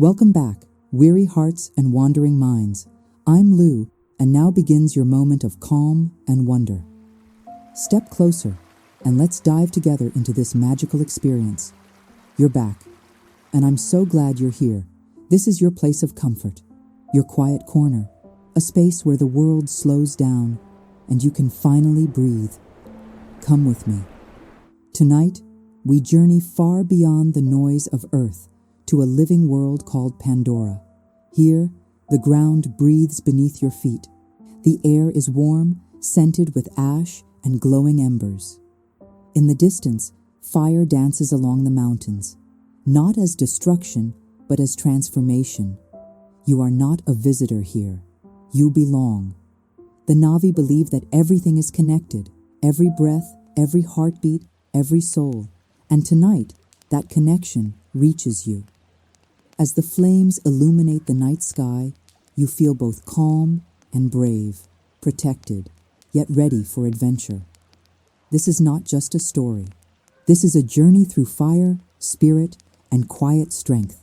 Welcome back, weary hearts and wandering minds. I'm Lou, and now begins your moment of calm and wonder. Step closer, and let's dive together into this magical experience. You're back, and I'm so glad you're here. This is your place of comfort, your quiet corner, a space where the world slows down, and you can finally breathe. Come with me. Tonight, we journey far beyond the noise of Earth, to a living world called Pandora. Here, the ground breathes beneath your feet. The air is warm, scented with ash and glowing embers. In the distance, fire dances along the mountains, not as destruction, but as transformation. You are not a visitor here. You belong. The Na'vi believe that everything is connected, every breath, every heartbeat, every soul. And tonight, that connection reaches you. As the flames illuminate the night sky, you feel both calm and brave, protected, yet ready for adventure. This is not just a story. This is a journey through fire, spirit, and quiet strength.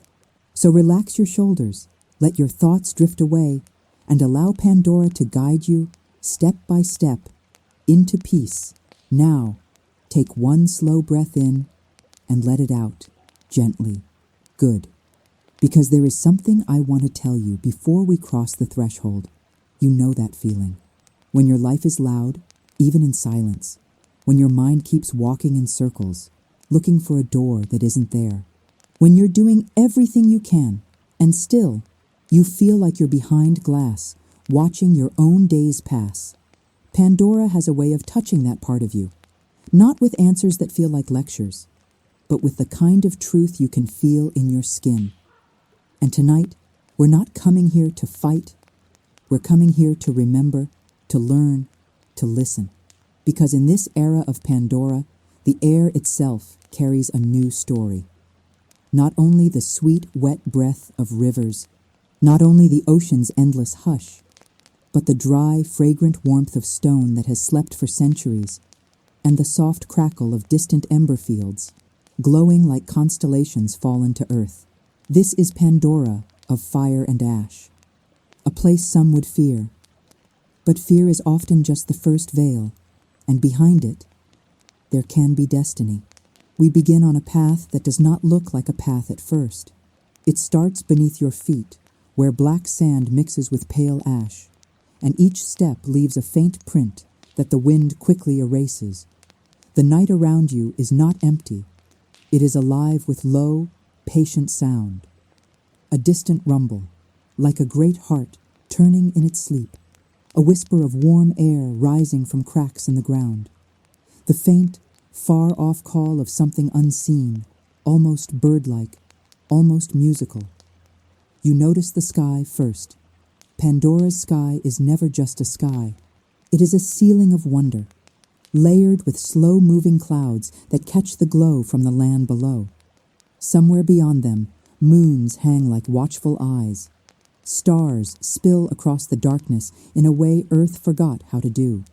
So relax your shoulders, let your thoughts drift away, and allow Pandora to guide you, step by step, into peace. Now, take one slow breath in and let it out, gently. Good. Because there is something I want to tell you before we cross the threshold. You know that feeling. When your life is loud, even in silence. When your mind keeps walking in circles, looking for a door that isn't there. When you're doing everything you can, and still, you feel like you're behind glass, watching your own days pass. Pandora has a way of touching that part of you. Not with answers that feel like lectures, but with the kind of truth you can feel in your skin. And tonight, we're not coming here to fight. We're coming here to remember, to learn, to listen. Because in this era of Pandora, the air itself carries a new story. Not only the sweet, wet breath of rivers, not only the ocean's endless hush, but the dry, fragrant warmth of stone that has slept for centuries, and the soft crackle of distant ember fields, glowing like constellations fallen to earth. This is Pandora of fire and ash, a place some would fear. But fear is often just the first veil, and behind it, there can be destiny. We begin on a path that does not look like a path at first. It starts beneath your feet, where black sand mixes with pale ash, and each step leaves a faint print that the wind quickly erases. The night around you is not empty. It is alive with low, patient sound. A distant rumble, like a great heart turning in its sleep. A whisper of warm air rising from cracks in the ground. The faint, far-off call of something unseen, almost bird-like, almost musical. You notice the sky first. Pandora's sky is never just a sky. It is a ceiling of wonder, layered with slow-moving clouds that catch the glow from the land below. Somewhere beyond them, moons hang like watchful eyes. Stars spill across the darkness in a way Earth forgot how to do.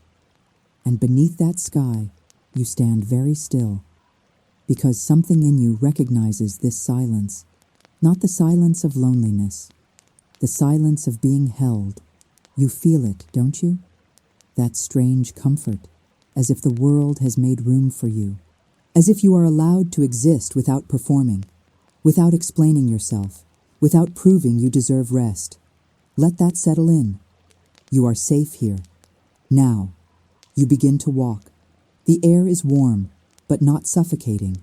And beneath that sky, you stand very still, because something in you recognizes this silence, not the silence of loneliness, the silence of being held. You feel it, don't you? That strange comfort, as if the world has made room for you, as if you are allowed to exist without performing, without explaining yourself, without proving you deserve rest. Let that settle in. You are safe here. Now, you begin to walk. The air is warm, but not suffocating.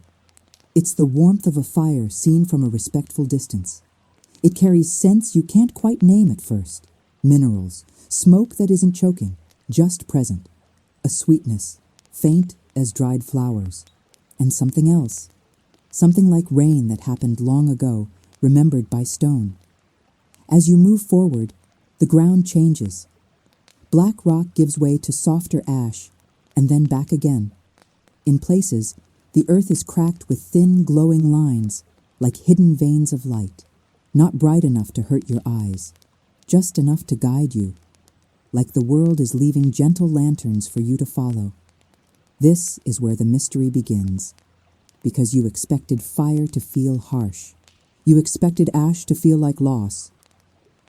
It's the warmth of a fire seen from a respectful distance. It carries scents you can't quite name at first. Minerals, smoke that isn't choking, just present. A sweetness, faint as dried flowers. And something else. Something like rain that happened long ago, remembered by stone. As you move forward, the ground changes. Black rock gives way to softer ash, and then back again. In places, the earth is cracked with thin, glowing lines, like hidden veins of light, not bright enough to hurt your eyes, just enough to guide you, like the world is leaving gentle lanterns for you to follow. This is where the mystery begins, because you expected fire to feel harsh. You expected ash to feel like loss,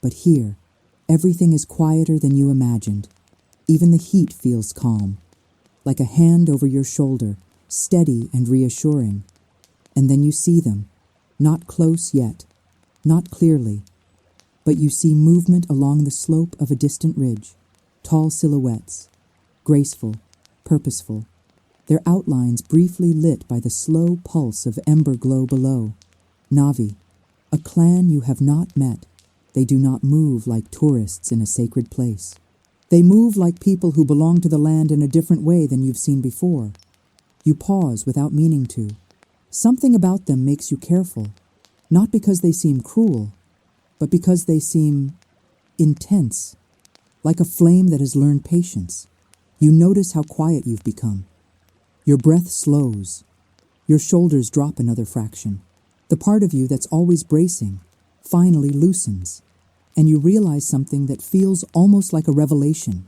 but here, everything is quieter than you imagined. Even the heat feels calm, like a hand over your shoulder, steady and reassuring. And then you see them, not close yet, not clearly, but you see movement along the slope of a distant ridge, tall silhouettes, graceful, purposeful, their outlines briefly lit by the slow pulse of ember glow below. Navi, a clan you have not met. They do not move like tourists in a sacred place. They move like people who belong to the land in a different way than you've seen before. You pause without meaning to. Something about them makes you careful, not because they seem cruel, but because they seem intense, like a flame that has learned patience. You notice how quiet you've become. Your breath slows. Your shoulders drop another fraction. The part of you that's always bracing finally loosens, and you realize something that feels almost like a revelation.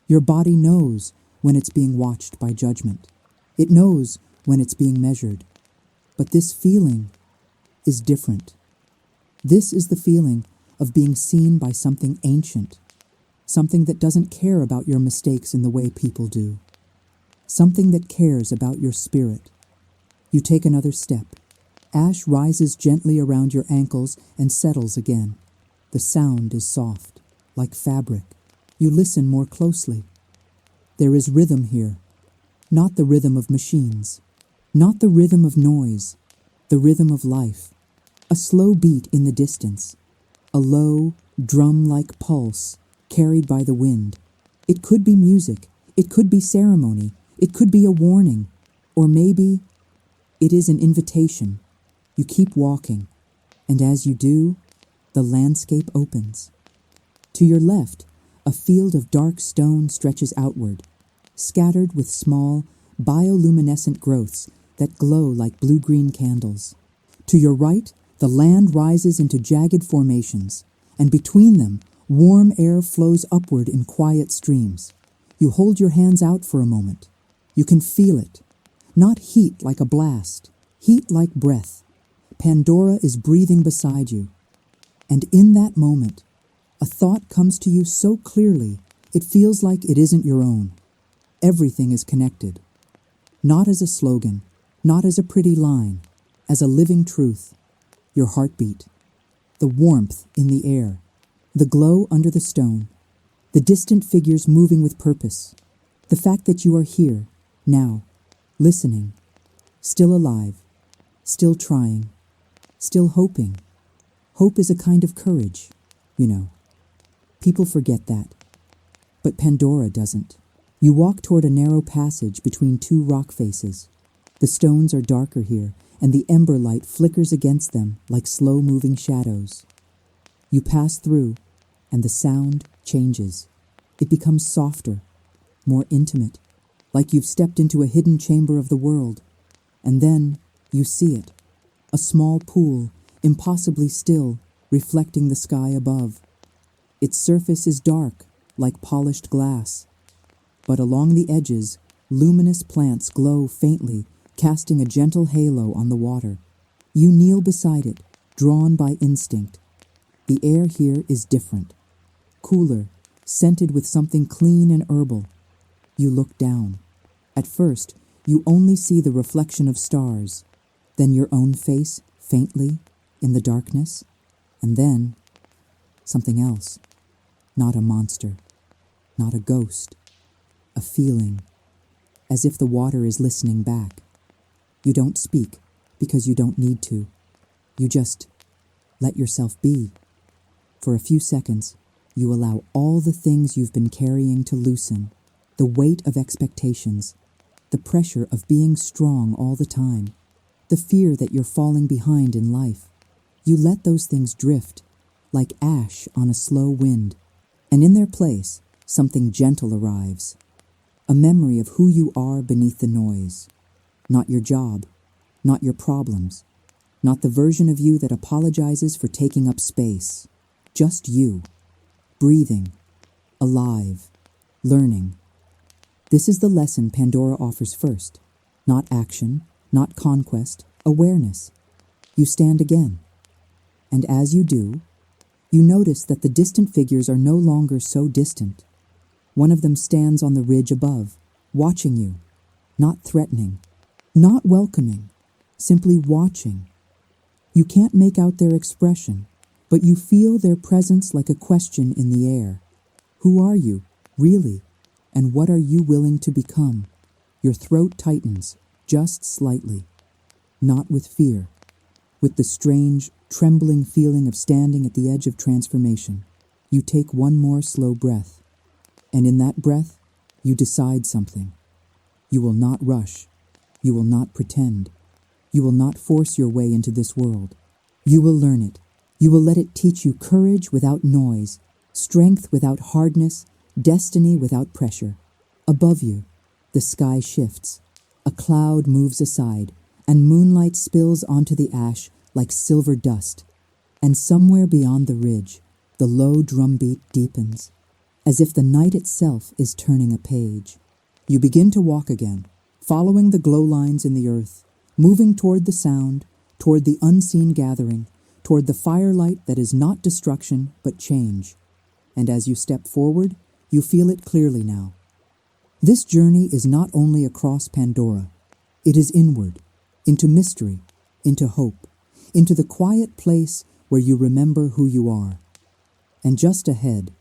Your body knows when it's being watched by judgment. It knows when it's being measured. But this feeling is different. This is the feeling of being seen by something ancient, something that doesn't care about your mistakes in the way people do, something that cares about your spirit. You take another step. Ash rises gently around your ankles and settles again. The sound is soft, like fabric. You listen more closely. There is rhythm here, not the rhythm of machines, not the rhythm of noise, the rhythm of life. A slow beat in the distance, a low, drum-like pulse carried by the wind. It could be music, it could be ceremony, it could be a warning, or maybe it is an invitation. You keep walking, and as you do, the landscape opens. To your left, a field of dark stone stretches outward, scattered with small, bioluminescent growths that glow like blue-green candles. To your right, the land rises into jagged formations, and between them, warm air flows upward in quiet streams. You hold your hands out for a moment. You can feel it. Not heat like a blast, heat like breath. Pandora is breathing beside you. And in that moment, a thought comes to you so clearly, it feels like it isn't your own. Everything is connected. Not as a slogan, not as a pretty line, as a living truth. Your heartbeat, the warmth in the air, the glow under the stone, the distant figures moving with purpose, the fact that you are here, now, listening, still alive, still trying, still hoping. Hope is a kind of courage, you know. People forget that. But Pandora doesn't. You walk toward a narrow passage between two rock faces. The stones are darker here, and the ember light flickers against them like slow-moving shadows. You pass through, and the sound changes. It becomes softer, more intimate, like you've stepped into a hidden chamber of the world. And then you see it, a small pool, impossibly still, reflecting the sky above. Its surface is dark, like polished glass. But along the edges, luminous plants glow faintly, casting a gentle halo on the water. You kneel beside it, drawn by instinct. The air here is different. Cooler, scented with something clean and herbal. You look down. At first, you only see the reflection of stars, then your own face, faintly, in the darkness, and then something else. Not a monster, not a ghost, a feeling, as if the water is listening back. You don't speak, because you don't need to. You just let yourself be. For a few seconds, you allow all the things you've been carrying to loosen, the weight of expectations, the pressure of being strong all the time, the fear that you're falling behind in life. You let those things drift, like ash on a slow wind, and in their place, something gentle arrives, a memory of who you are beneath the noise. Not your job, not your problems, not the version of you that apologizes for taking up space. Just you, breathing, alive, learning. This is the lesson Pandora offers first. Not action, not conquest, awareness. You stand again. And as you do, you notice that the distant figures are no longer so distant. One of them stands on the ridge above, watching you, not threatening, not welcoming, simply watching. You can't make out their expression, but you feel their presence like a question in the air. Who are you, really, and what are you willing to become? Your throat tightens, just slightly, not with fear, with the strange, trembling feeling of standing at the edge of transformation. You take one more slow breath, and in that breath, you decide something. You will not rush. You will not pretend. You will not force your way into this world. You will learn it. You will let it teach you courage without noise, strength without hardness, destiny without pressure. Above you, the sky shifts. A cloud moves aside, and moonlight spills onto the ash like silver dust. And somewhere beyond the ridge, the low drumbeat deepens, as if the night itself is turning a page. You begin to walk again, following the glow lines in the earth, moving toward the sound, toward the unseen gathering, toward the firelight that is not destruction but change. And as you step forward, you feel it clearly now. This journey is not only across Pandora. It is inward, into mystery, into hope, into the quiet place where you remember who you are. And just ahead,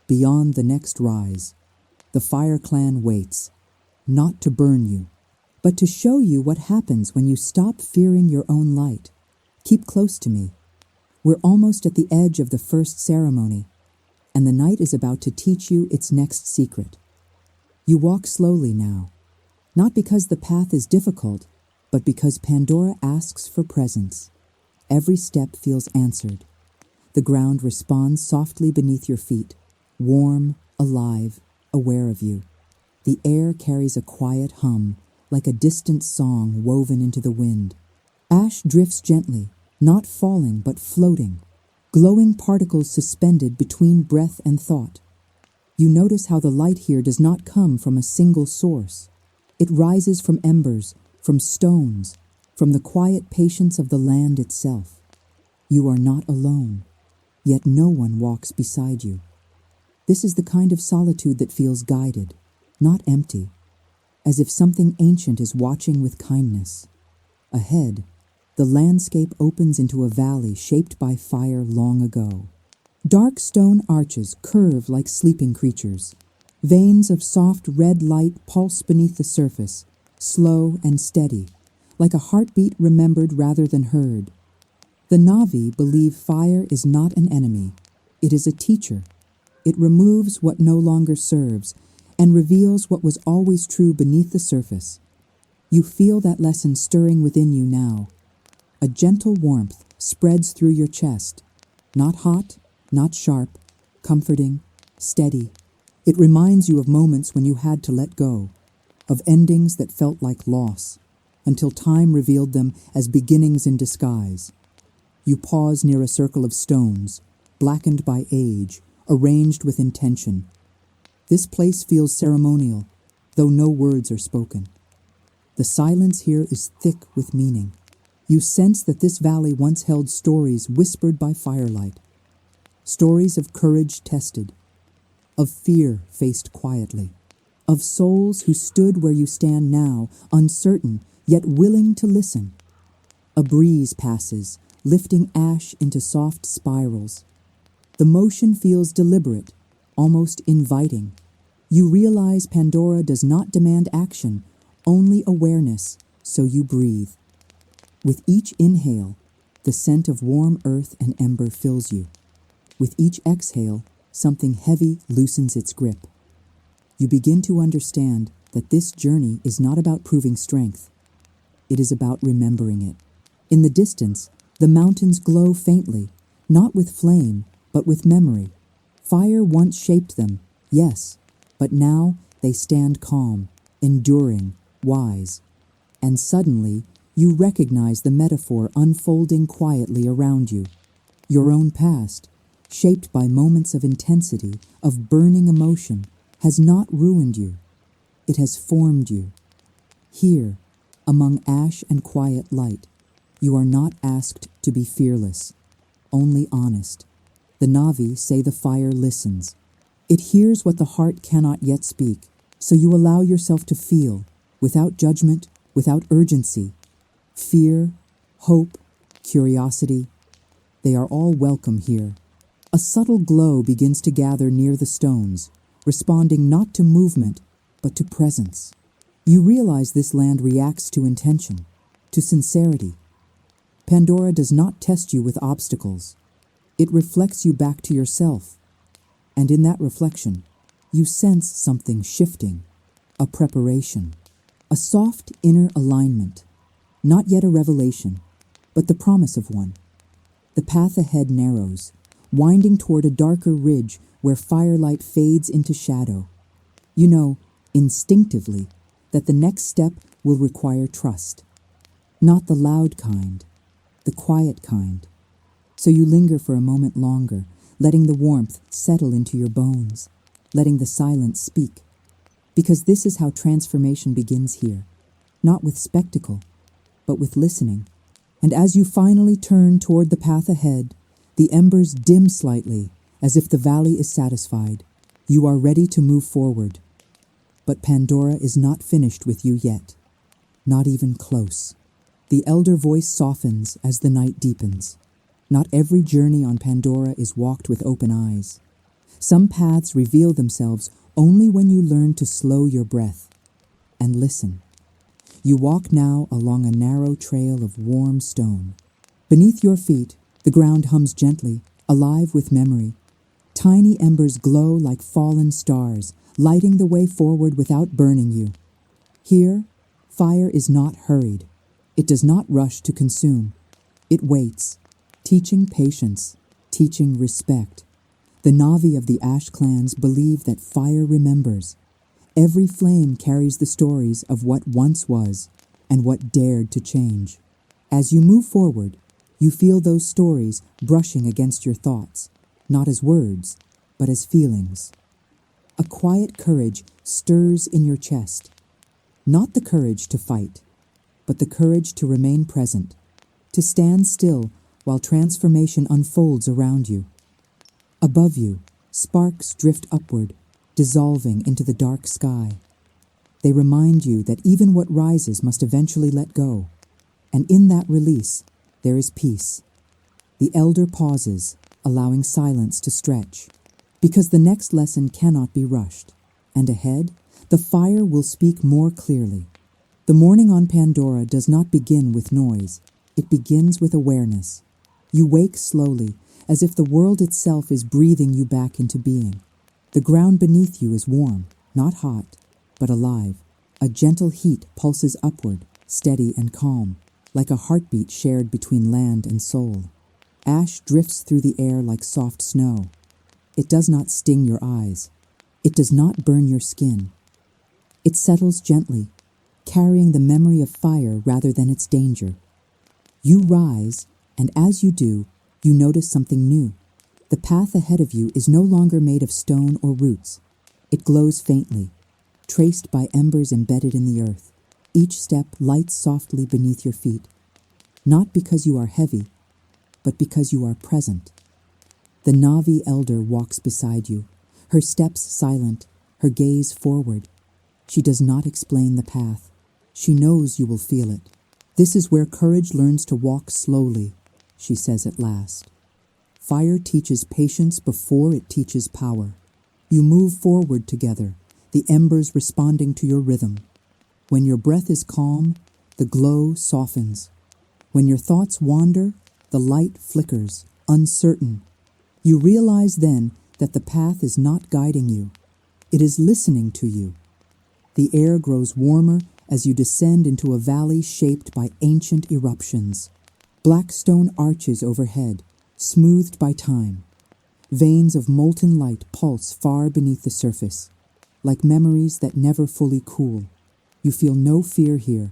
beyond the next rise, the Fire Clan waits, not to burn you, but to show you what happens when you stop fearing your own light. Keep close to me. We're almost at the edge of the first ceremony, and the night is about to teach you its next secret. You walk slowly now, not because the path is difficult, but because Pandora asks for presence. Every step feels answered. The ground responds softly beneath your feet, warm, alive, aware of you. The air carries a quiet hum, like a distant song woven into the wind. Ash drifts gently, not falling but floating, glowing particles suspended between breath and thought. You notice how the light here does not come from a single source. It rises from embers, from stones, from the quiet patience of the land itself. You are not alone, yet no one walks beside you. This is the kind of solitude that feels guided, not empty, as if something ancient is watching with kindness. Ahead, the landscape opens into a valley shaped by fire long ago. Dark stone arches curve like sleeping creatures. Veins of soft red light pulse beneath the surface, slow and steady, like a heartbeat remembered rather than heard. The Na'vi believe fire is not an enemy. It is a teacher. It removes what no longer serves and reveals what was always true beneath the surface. You feel that lesson stirring within you now. A gentle warmth spreads through your chest, not hot, not sharp, comforting, steady. It reminds you of moments when you had to let go, of endings that felt like loss, until time revealed them as beginnings in disguise. You pause near a circle of stones, blackened by age, arranged with intention. This place feels ceremonial, though no words are spoken. The silence here is thick with meaning. You sense that this valley once held stories whispered by firelight. Stories of courage tested, of fear faced quietly, of souls who stood where you stand now, uncertain, yet willing to listen. A breeze passes, lifting ash into soft spirals. The motion feels deliberate, almost inviting. You realize Pandora does not demand action, only awareness, so you breathe. With each inhale, the scent of warm earth and ember fills you. With each exhale, something heavy loosens its grip. You begin to understand that this journey is not about proving strength. It is about remembering it. In the distance, the mountains glow faintly, not with flame, but with memory. Fire once shaped them, yes, but now they stand calm, enduring, wise. And suddenly, you recognize the metaphor unfolding quietly around you. Your own past, shaped by moments of intensity, of burning emotion, has not ruined you. It has formed you. Here, among ash and quiet light, you are not asked to be fearless, only honest. The Navi say the fire listens. It hears what the heart cannot yet speak, so you allow yourself to feel, without judgment, without urgency. Fear, hope, curiosity, they are all welcome here. A subtle glow begins to gather near the stones, responding not to movement, but to presence. You realize this land reacts to intention, to sincerity. Pandora does not test you with obstacles. It reflects you back to yourself. And in that reflection, you sense something shifting, a preparation, a soft inner alignment, not yet a revelation, but the promise of one. The path ahead narrows, winding toward a darker ridge where firelight fades into shadow. You know, instinctively, that the next step will require trust. Not the loud kind, the quiet kind. So you linger for a moment longer, letting the warmth settle into your bones, letting the silence speak. Because this is how transformation begins here, not with spectacle, but with listening. And as you finally turn toward the path ahead, the embers dim slightly, as if the valley is satisfied. You are ready to move forward. But Pandora is not finished with you yet, not even close. The elder voice softens as the night deepens. Not every journey on Pandora is walked with open eyes. Some paths reveal themselves only when you learn to slow your breath and listen. You walk now along a narrow trail of warm stone. Beneath your feet, the ground hums gently, alive with memory. Tiny embers glow like fallen stars, lighting the way forward without burning you. Here, fire is not hurried. It does not rush to consume. It waits, teaching patience, teaching respect. The Navi of the Ash clans believe that fire remembers. Every flame carries the stories of what once was and what dared to change. As you move forward, you feel those stories brushing against your thoughts, not as words, but as feelings. A quiet courage stirs in your chest. Not the courage to fight, but the courage to remain present, to stand still while transformation unfolds around you. Above you, sparks drift upward, dissolving into the dark sky. They remind you that even what rises must eventually let go, and in that release, there is peace. The elder pauses, allowing silence to stretch, because the next lesson cannot be rushed, and ahead, the fire will speak more clearly. The morning on Pandora does not begin with noise, it begins with awareness. You wake slowly, as if the world itself is breathing you back into being. The ground beneath you is warm, not hot, but alive. A gentle heat pulses upward, steady and calm, like a heartbeat shared between land and soul. Ash drifts through the air like soft snow. It does not sting your eyes. It does not burn your skin. It settles gently, carrying the memory of fire rather than its danger. You rise, and as you do, you notice something new. The path ahead of you is no longer made of stone or roots. It glows faintly, traced by embers embedded in the earth. Each step lights softly beneath your feet, not because you are heavy, but because you are present. The Navi elder walks beside you, her steps silent, her gaze forward. She does not explain the path. She knows you will feel it. This is where courage learns to walk slowly, she says at last. Fire teaches patience before it teaches power. You move forward together, the embers responding to your rhythm. When your breath is calm, the glow softens. When your thoughts wander, the light flickers, uncertain. You realize then that the path is not guiding you. It is listening to you. The air grows warmer as you descend into a valley shaped by ancient eruptions. Black stone arches overhead, smoothed by time. Veins of molten light pulse far beneath the surface, like memories that never fully cool. You feel no fear here,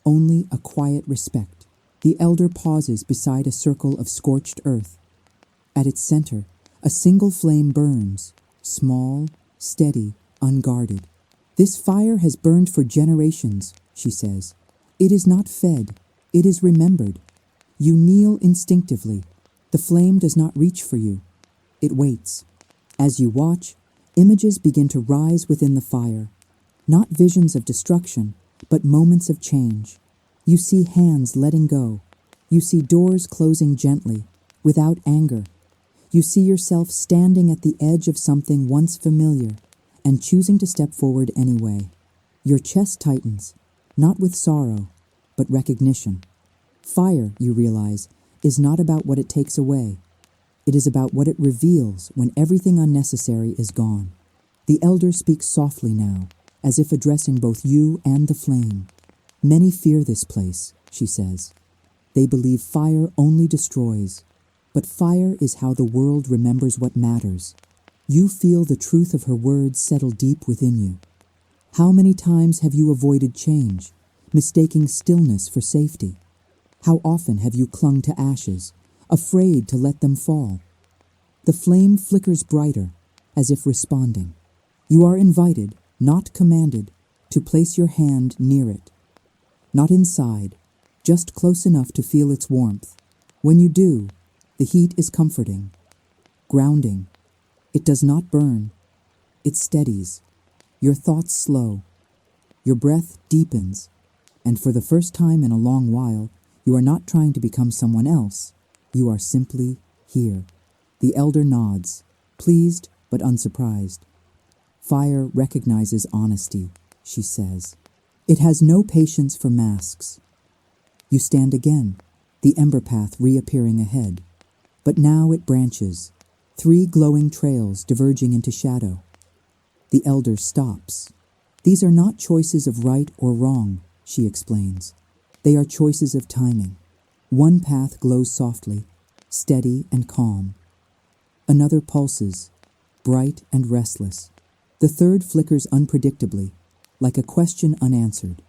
only a quiet respect. The elder pauses beside a circle of scorched earth. At its center, a single flame burns, small, steady, unguarded. This fire has burned for generations, she says. It is not fed, it is remembered. You kneel instinctively, The flame does not reach for you. It waits. As you watch, images begin to rise within the fire. Not visions of destruction, but moments of change. You see hands letting go. You see doors closing gently, without anger. You see yourself standing at the edge of something once familiar and choosing to step forward anyway. Your chest tightens, not with sorrow, but recognition. Fire, you realize, is not about what it takes away. It is about what it reveals when everything unnecessary is gone. The elder speaks softly now, as if addressing both you and the flame. Many fear this place, she says. They believe fire only destroys, but fire is how the world remembers what matters. You feel the truth of her words settle deep within you. How many times have you avoided change, mistaking stillness for safety? How often have you clung to ashes, afraid to let them fall? The flame flickers brighter, as if responding. You are invited, not commanded, to place your hand near it. Not inside, just close enough to feel its warmth. When you do, the heat is comforting, grounding. It does not burn. It steadies. Your thoughts slow. Your breath deepens. And for the first time in a long while, you are not trying to become someone else. You are simply here. The elder nods, pleased but unsurprised. Fire recognizes honesty, she says. It has no patience for masks. You stand again, the ember path reappearing ahead. But now it branches, 3 glowing trails diverging into shadow. The elder stops. These are not choices of right or wrong, she explains. They are choices of timing. One path glows softly, steady and calm. Another pulses, bright and restless. The third flickers unpredictably, like a question unanswered.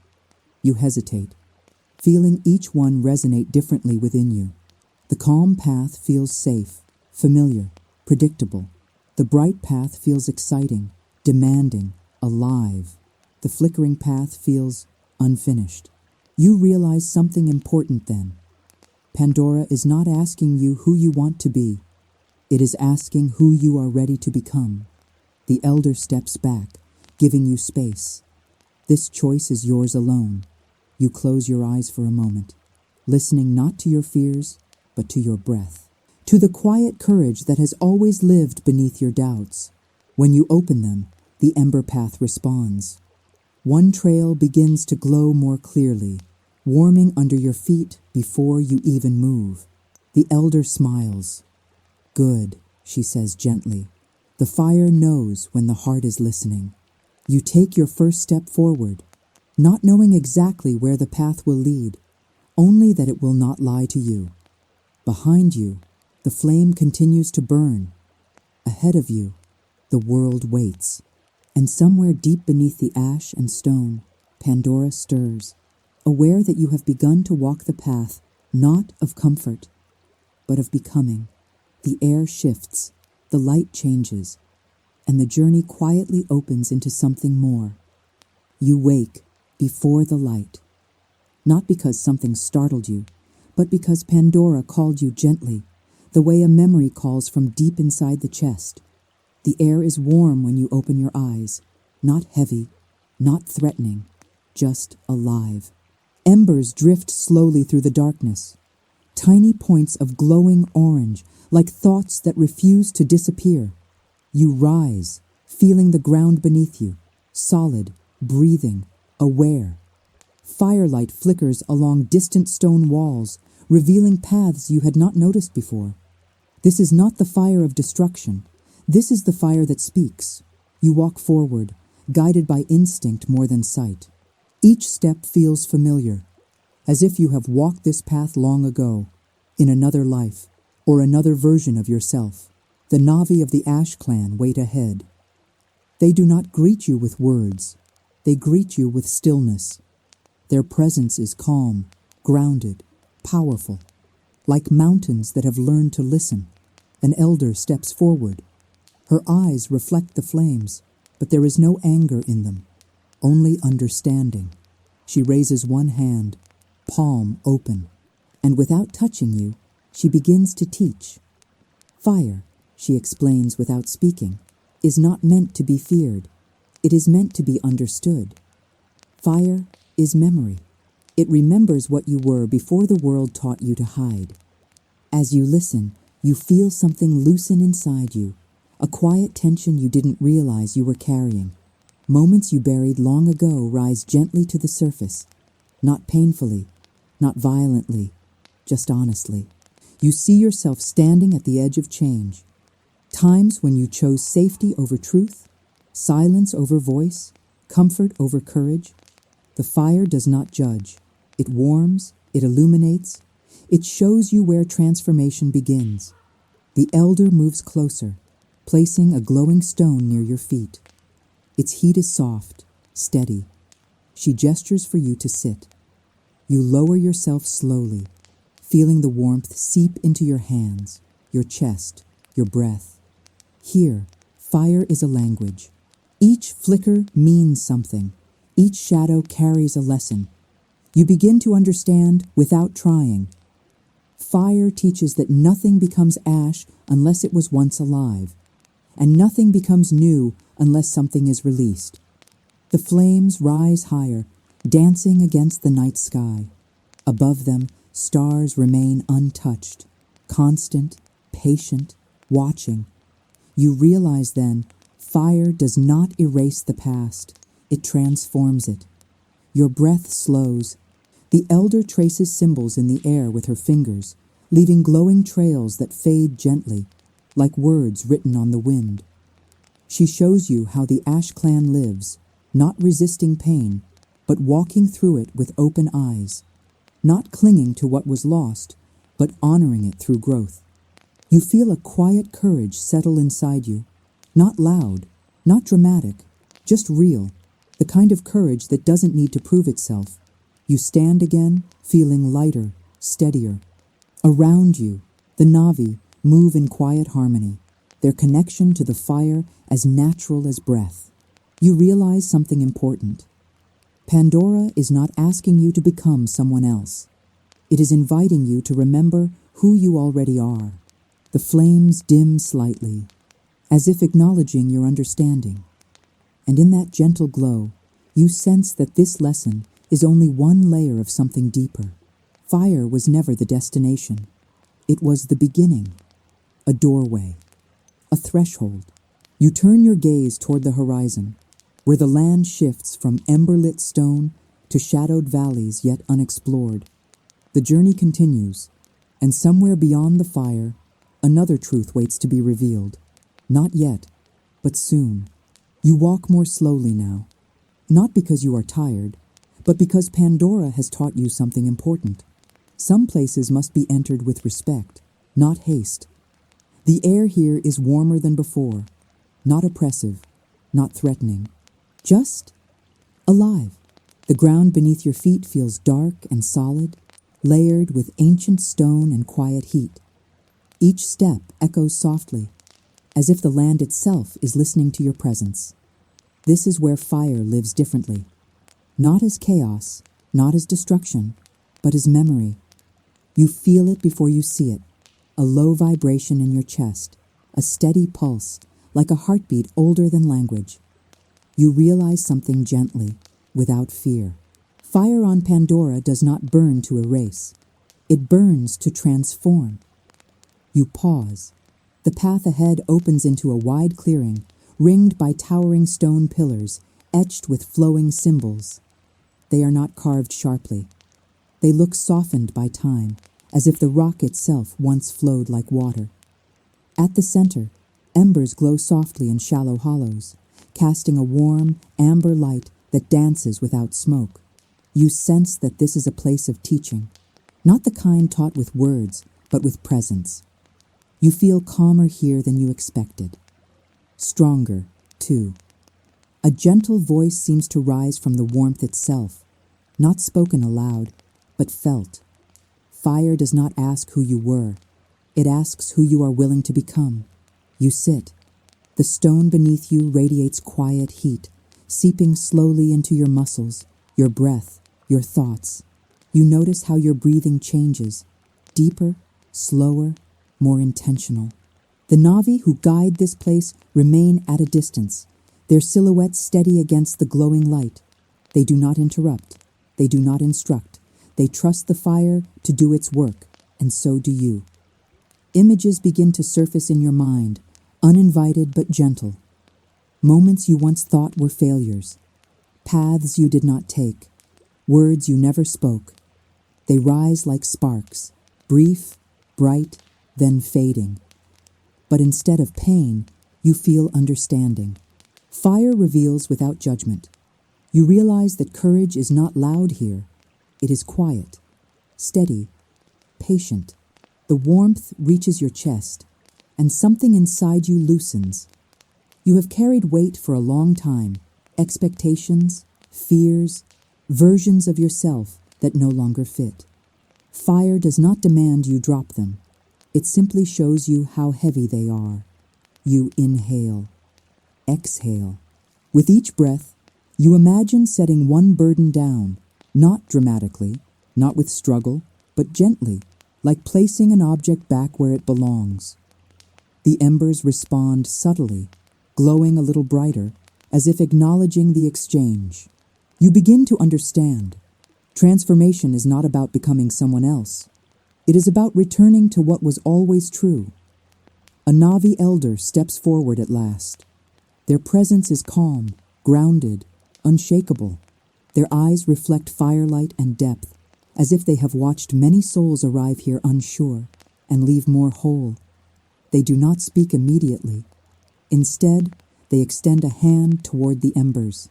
You hesitate, feeling each one resonate differently within you. The calm path feels safe, familiar, predictable. The bright path feels exciting, demanding, alive. The flickering path feels unfinished. You realize something important then. Pandora is not asking you who you want to be. It is asking who you are ready to become. The elder steps back, giving you space. This choice is yours alone. You close your eyes for a moment, listening not to your fears, but to your breath, to the quiet courage that has always lived beneath your doubts. When you open them, the ember path responds. One trail begins to glow more clearly, warming under your feet before you even move. The elder smiles. Good, she says gently. The fire knows when the heart is listening. You take your first step forward, not knowing exactly where the path will lead, only that it will not lie to you. Behind you, the flame continues to burn. Ahead of you, the world waits. And somewhere deep beneath the ash and stone, Pandora stirs, aware that you have begun to walk the path, not of comfort, but of becoming. The air shifts, the light changes, and the journey quietly opens into something more. You wake before the light, not because something startled you, but because Pandora called you gently, the way a memory calls from deep inside the chest. The air is warm when you open your eyes, not heavy, not threatening, just alive. Embers drift slowly through the darkness, tiny points of glowing orange, like thoughts that refuse to disappear. You rise, feeling the ground beneath you, solid, breathing, aware. Firelight flickers along distant stone walls, revealing paths you had not noticed before. This is not the fire of destruction. This is the fire that speaks. You walk forward, guided by instinct more than sight. Each step feels familiar, as if you have walked this path long ago, in another life, or another version of yourself. The Navi of the Ash clan wait ahead. They do not greet you with words. They greet you with stillness. Their presence is calm, grounded, powerful. Like mountains that have learned to listen, an elder steps forward. Her eyes reflect the flames, but there is no anger in them, only understanding. She raises one hand, palm open, and without touching you, She begins to teach. Fire, she explains without speaking, is not meant to be feared. It is meant to be understood. Fire is memory. It remembers what you were before the world taught you to hide. As you listen, you feel something loosen inside you, a quiet tension you didn't realize you were carrying. Moments you buried long ago rise gently to the surface, not painfully, not violently, just honestly. You see yourself standing at the edge of change. Times when you chose safety over truth, silence over voice, comfort over courage. The fire does not judge. It warms, it illuminates, it shows you where transformation begins. The elder moves closer, placing a glowing stone near your feet. Its heat is soft, steady. She gestures for you to sit. You lower yourself slowly, feeling the warmth seep into your hands, your chest, your breath. Here, fire is a language. Each flicker means something. Each shadow carries a lesson. You begin to understand without trying. Fire teaches that nothing becomes ash unless it was once alive, and nothing becomes new unless something is released. The flames rise higher, dancing against the night sky. Above them, stars remain untouched, constant, patient, watching. You realize then, fire does not erase the past, it transforms it. Your breath slows. The elder traces symbols in the air with her fingers, leaving glowing trails that fade gently, like words written on the wind. She shows you how the Ash clan lives, not resisting pain, but walking through it with open eyes, not clinging to what was lost, but honoring it through growth. You feel a quiet courage settle inside you, not loud, not dramatic, just real, the kind of courage that doesn't need to prove itself. You stand again, feeling lighter, steadier. Around you, the Navi move in quiet harmony, their connection to the fire as natural as breath. You realize something important. Pandora is not asking you to become someone else. It is inviting you to remember who you already are. The flames dim slightly, as if acknowledging your understanding. And in that gentle glow, you sense that this lesson is only one layer of something deeper. Fire was never the destination. It was the beginning, a doorway, a threshold. You turn your gaze toward the horizon, where the land shifts from ember-lit stone to shadowed valleys yet unexplored. The journey continues, and somewhere beyond the fire, another truth waits to be revealed. Not yet, but soon. You walk more slowly now, not because you are tired, but because Pandora has taught you something important. Some places must be entered with respect, not haste. The air here is warmer than before, not oppressive, not threatening, just alive. The ground beneath your feet feels dark and solid, layered with ancient stone and quiet heat. Each step echoes softly, as if the land itself is listening to your presence. This is where fire lives differently, not as chaos, not as destruction, but as memory. You feel it before you see it, a low vibration in your chest, a steady pulse, like a heartbeat older than language. You realize something gently, without fear. Fire on Pandora does not burn to erase. It burns to transform. You pause. The path ahead opens into a wide clearing, ringed by towering stone pillars, etched with flowing symbols. They are not carved sharply. They look softened by time, as if the rock itself once flowed like water. At the center, embers glow softly in shallow hollows, casting a warm, amber light that dances without smoke. You sense that this is a place of teaching, not the kind taught with words, but with presence. You feel calmer here than you expected. Stronger, too. A gentle voice seems to rise from the warmth itself, not spoken aloud, but felt. Fire does not ask who you were. It asks who you are willing to become. You sit. The stone beneath you radiates quiet heat, seeping slowly into your muscles, your breath, your thoughts. You notice how your breathing changes, deeper, slower, more intentional. The Navi who guide this place remain at a distance, their silhouettes steady against the glowing light. They do not interrupt. They do not instruct. They trust the fire to do its work, and so do you. Images begin to surface in your mind, uninvited but gentle. Moments you once thought were failures. Paths you did not take. Words you never spoke. They rise like sparks, brief, bright, then fading. But instead of pain, you feel understanding. Fire reveals without judgment. You realize that courage is not loud here. It is quiet, steady, patient. The warmth reaches your chest, and something inside you loosens. You have carried weight for a long time, expectations, fears, versions of yourself that no longer fit. Fire does not demand you drop them. It simply shows you how heavy they are. You inhale, exhale. With each breath, you imagine setting one burden down, not dramatically, not with struggle, but gently, like placing an object back where it belongs. The embers respond subtly, glowing a little brighter, as if acknowledging the exchange. You begin to understand. Transformation is not about becoming someone else. It is about returning to what was always true. A Navi elder steps forward at last. Their presence is calm, grounded, unshakable. Their eyes reflect firelight and depth, as if they have watched many souls arrive here unsure and leave more whole. They do not speak immediately. Instead, they extend a hand toward the embers.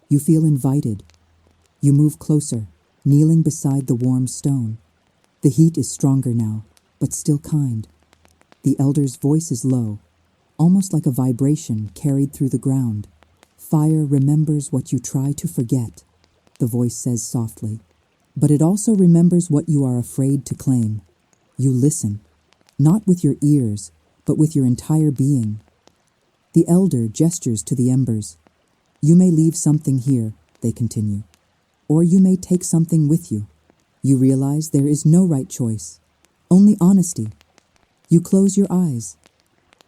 You feel invited. You move closer, kneeling beside the warm stone. The heat is stronger now, but still kind. The elder's voice is low, almost like a vibration carried through the ground. Fire remembers what you try to forget, the voice says softly. But it also remembers what you are afraid to claim. You listen, not with your ears, but with your entire being. The elder gestures to the embers. You may leave something here, they continue, or you may take something with you. You realize there is no right choice, only honesty. You close your eyes.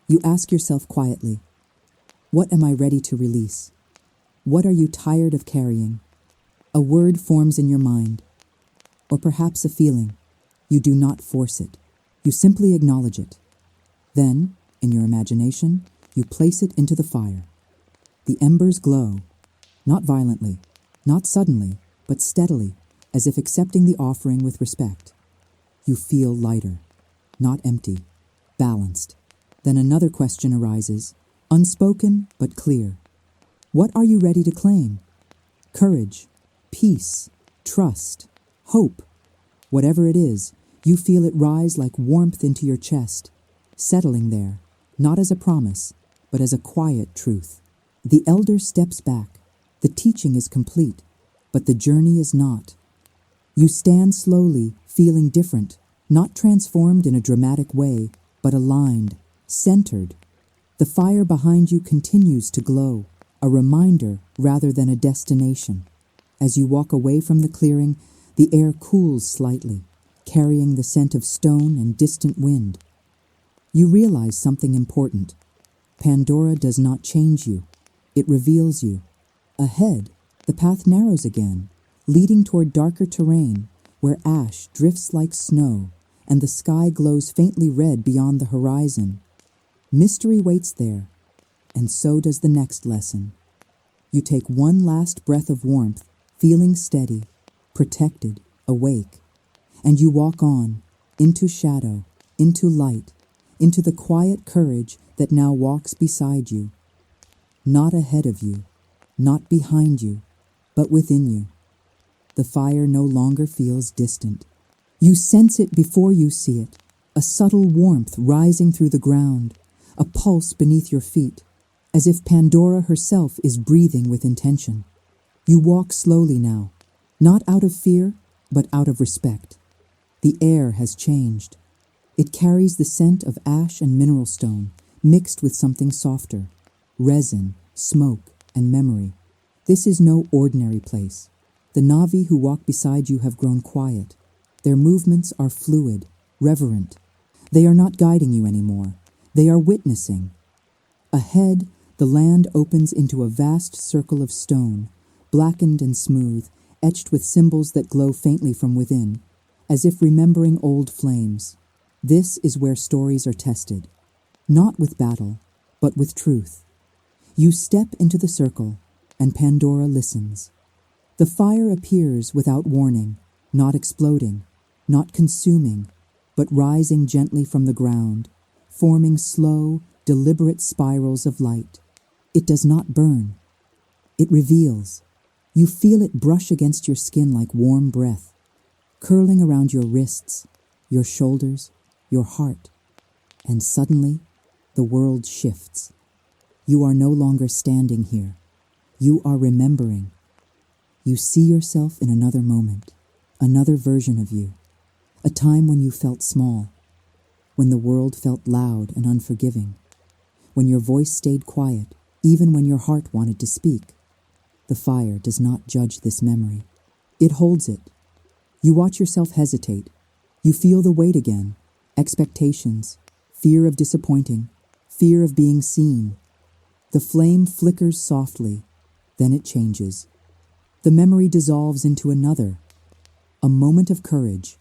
You ask yourself quietly, what am I ready to release? What are you tired of carrying? A word forms in your mind, or perhaps a feeling. You do not force it. You simply acknowledge it. Then, in your imagination, you place it into the fire. The embers glow, not violently, not suddenly, but steadily, as if accepting the offering with respect. You feel lighter, not empty, balanced. Then another question arises, unspoken but clear. What are you ready to claim? Courage, peace, trust, hope. Whatever it is, you feel it rise like warmth into your chest, settling there, not as a promise, but as a quiet truth. The elder steps back. The teaching is complete, but the journey is not. You stand slowly, feeling different, not transformed in a dramatic way, but aligned, centered. The fire behind you continues to glow, a reminder rather than a destination. As you walk away from the clearing, the air cools slightly, carrying the scent of stone and distant wind. You realize something important. Pandora does not change you. It reveals you. Ahead, the path narrows again, leading toward darker terrain, where ash drifts like snow, and the sky glows faintly red beyond the horizon. Mystery waits there, and so does the next lesson. You take one last breath of warmth, feeling steady, protected, awake, and you walk on, into shadow, into light, into the quiet courage that now walks beside you. Not ahead of you, not behind you, but within you. The fire no longer feels distant. You sense it before you see it, a subtle warmth rising through the ground, a pulse beneath your feet, as if Pandora herself is breathing with intention. You walk slowly now, not out of fear, but out of respect. The air has changed. It carries the scent of ash and mineral stone, mixed with something softer, resin, smoke, and memory. This is no ordinary place. The Navi who walk beside you have grown quiet. Their movements are fluid, reverent. They are not guiding you anymore. They are witnessing. Ahead, the land opens into a vast circle of stone, blackened and smooth, etched with symbols that glow faintly from within, as if remembering old flames. This is where stories are tested, not with battle, but with truth. You step into the circle, and Pandora listens. The fire appears without warning, not exploding, not consuming, but rising gently from the ground, forming slow, deliberate spirals of light. It does not burn. It reveals. You feel it brush against your skin like warm breath, curling around your wrists, your shoulders, your heart. And suddenly, the world shifts. You are no longer standing here. You are remembering. You see yourself in another moment, another version of you, a time when you felt small, when the world felt loud and unforgiving, when your voice stayed quiet, even when your heart wanted to speak. The fire does not judge this memory. It holds it. You watch yourself hesitate. You feel the weight again, expectations, fear of disappointing, fear of being seen. The flame flickers softly, then it changes. The memory dissolves into another, a moment of courage,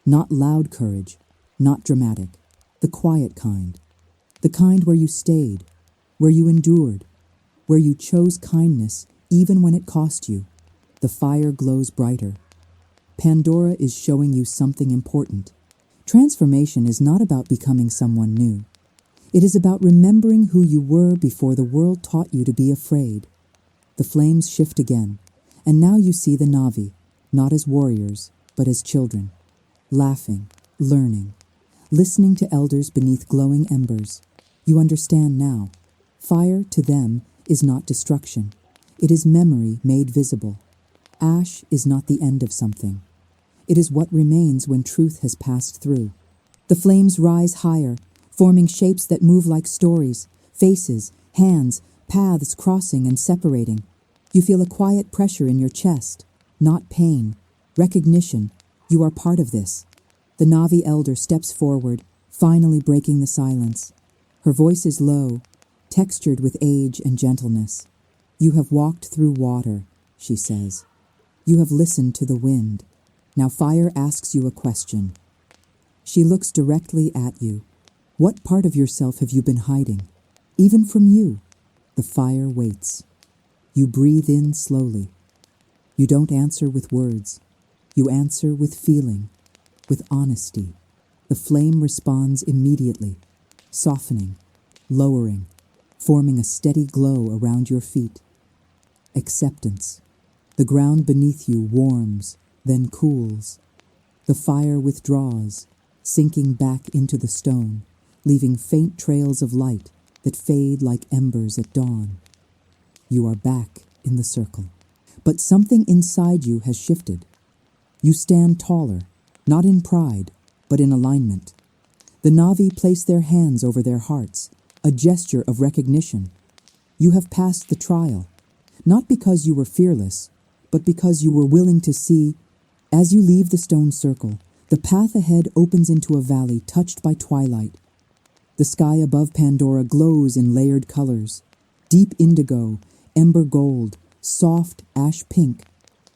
not loud courage, not dramatic, the quiet kind, the kind where you stayed, where you endured, where you chose kindness even when it cost you. The fire glows brighter. Pandora is showing you something important. Transformation is not about becoming someone new. It is about remembering who you were before the world taught you to be afraid. The flames shift again, and now you see the Na'vi, not as warriors, but as children, laughing, learning, listening to elders beneath glowing embers. You understand now. Fire, to them, is not destruction. It is memory made visible. Ash is not the end of something. It is what remains when truth has passed through. The flames rise higher, forming shapes that move like stories, faces, hands, paths crossing and separating. You feel a quiet pressure in your chest, not pain, recognition. You are part of this. The Na'vi elder steps forward, finally breaking the silence. Her voice is low, textured with age and gentleness. You have walked through water, she says. You have listened to the wind. Now fire asks you a question. She looks directly at you. What part of yourself have you been hiding? Even from you. The fire waits. You breathe in slowly. You don't answer with words. You answer with feeling, with honesty. The flame responds immediately, softening, lowering, forming a steady glow around your feet. Acceptance. The ground beneath you warms, then cools. The fire withdraws, sinking back into the stone, leaving faint trails of light that fade like embers at dawn. You are back in the circle. But something inside you has shifted. You stand taller, not in pride, but in alignment. The Na'vi place their hands over their hearts, a gesture of recognition. You have passed the trial, not because you were fearless, but because you were willing to see. As you leave the stone circle, the path ahead opens into a valley touched by twilight. The sky above Pandora glows in layered colors, deep indigo, ember gold, soft ash pink.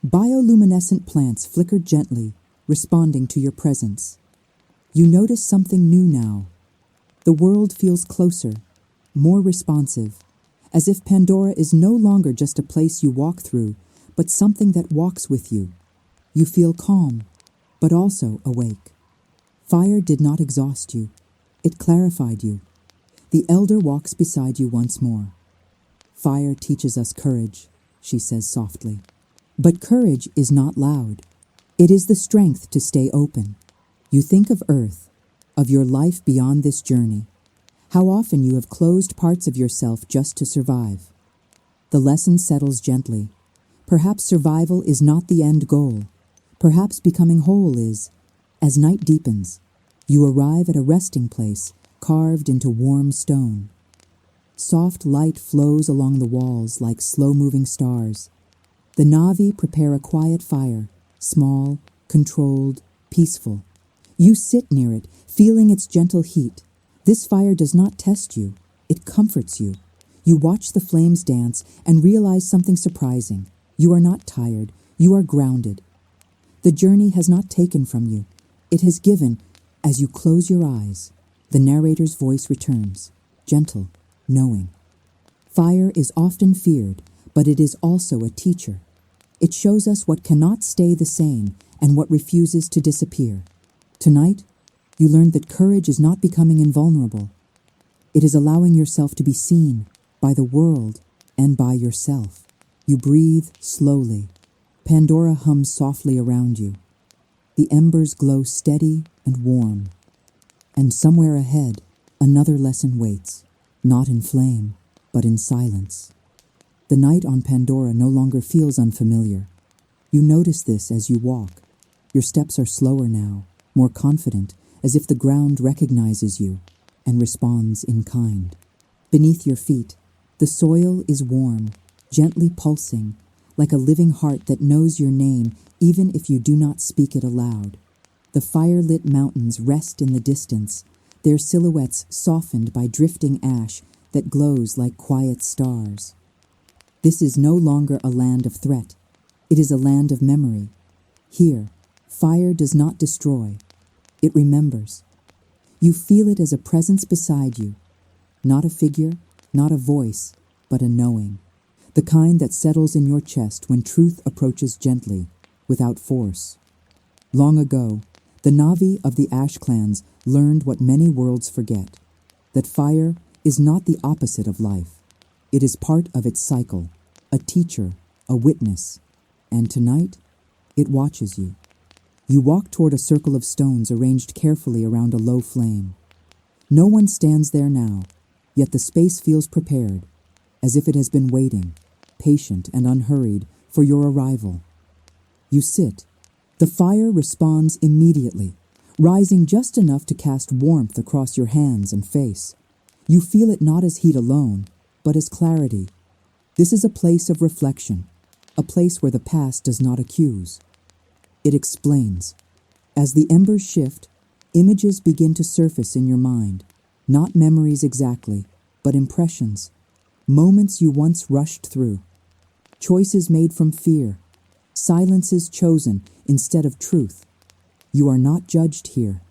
Bioluminescent plants flicker gently, responding to your presence. You notice something new now. The world feels closer, more responsive, as if Pandora is no longer just a place you walk through, but something that walks with you. You feel calm, but also awake. Fire did not exhaust you. It clarified you. The elder walks beside you once more. Fire teaches us courage, she says softly. But courage is not loud. It is the strength to stay open. You think of Earth, of your life beyond this journey, how often you have closed parts of yourself just to survive. The lesson settles gently. Perhaps survival is not the end goal. Perhaps becoming whole is. As night deepens, you arrive at a resting place carved into warm stone. Soft light flows along the walls like slow-moving stars. The Na'vi prepare a quiet fire, small, controlled, peaceful. You sit near it, feeling its gentle heat. This fire does not test you, it comforts you. You watch the flames dance and realize something surprising. You are not tired, you are grounded. The journey has not taken from you, it has given. As you close your eyes, the narrator's voice returns, gentle, knowing. Fire is often feared, but it is also a teacher. It shows us what cannot stay the same and what refuses to disappear. Tonight, you learned that courage is not becoming invulnerable. It is allowing yourself to be seen by the world and by yourself. You breathe slowly. Pandora hums softly around you. The embers glow steady and warm. And somewhere ahead, another lesson waits, not in flame, but in silence. The night on Pandora no longer feels unfamiliar. You notice this as you walk. Your steps are slower now, more confident, as if the ground recognizes you and responds in kind. Beneath your feet, the soil is warm, gently pulsing, like a living heart that knows your name even if you do not speak it aloud. The fire-lit mountains rest in the distance, their silhouettes softened by drifting ash that glows like quiet stars. This is no longer a land of threat. It is a land of memory. Here, fire does not destroy. It remembers. You feel it as a presence beside you. Not a figure, not a voice, but a knowing. The kind that settles in your chest when truth approaches gently, without force. Long ago, the Navi of the Ash clans learned what many worlds forget, that fire is not the opposite of life. It is part of its cycle, a teacher, a witness, and tonight, it watches you. You walk toward a circle of stones arranged carefully around a low flame. No one stands there now, yet the space feels prepared, as if it has been waiting, patient and unhurried, for your arrival. You sit. The fire responds immediately, rising just enough to cast warmth across your hands and face. You feel it not as heat alone, but as clarity. This is a place of reflection, a place where the past does not accuse. It explains. As the embers shift, images begin to surface in your mind, not memories exactly, but impressions, moments you once rushed through, choices made from fear, silences chosen instead of truth. You are not judged here,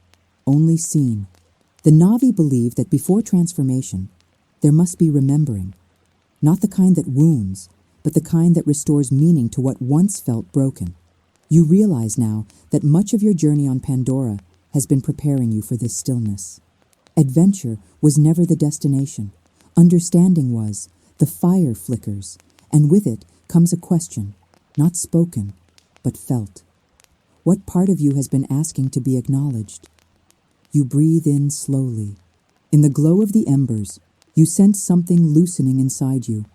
only seen. The Navi believe that before transformation, there must be remembering, not the kind that wounds, but the kind that restores meaning to what once felt broken. You realize now that much of your journey on Pandora has been preparing you for this stillness. Adventure was never the destination. Understanding was. The fire flickers, and with it comes a question, not spoken, but felt. What part of you has been asking to be acknowledged? You breathe in slowly. In the glow of the embers, you sense something loosening inside you,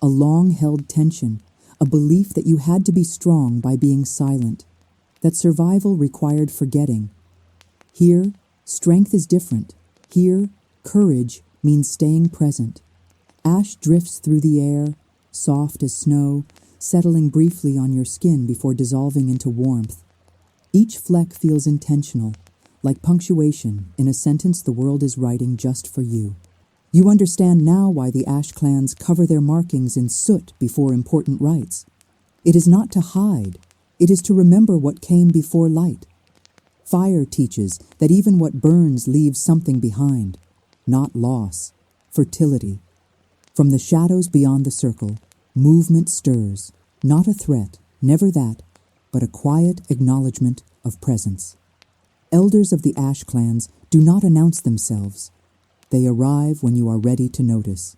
a long-held tension, a belief that you had to be strong by being silent, that survival required forgetting. Here, strength is different. Here, courage means staying present. Ash drifts through the air, soft as snow, settling briefly on your skin before dissolving into warmth. Each fleck feels intentional, like punctuation in a sentence the world is writing just for you. You understand now why the Ash clans cover their markings in soot before important rites. It is not to hide, it is to remember what came before light. Fire teaches that even what burns leaves something behind, not loss, fertility. From the shadows beyond the circle, movement stirs, not a threat, never that, but a quiet acknowledgement of presence. Elders of the Ash clans do not announce themselves. They arrive when you are ready to notice.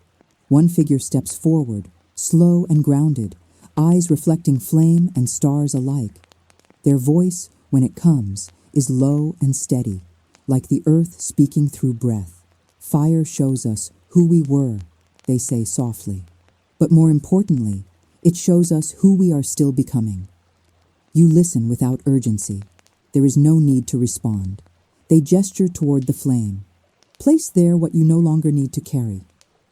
One figure steps forward, slow and grounded, eyes reflecting flame and stars alike. Their voice, when it comes, is low and steady, like the earth speaking through breath. Fire shows us who we were, they say softly. But more importantly, it shows us who we are still becoming. You listen without urgency. There is no need to respond. They gesture toward the flame. Place there what you no longer need to carry.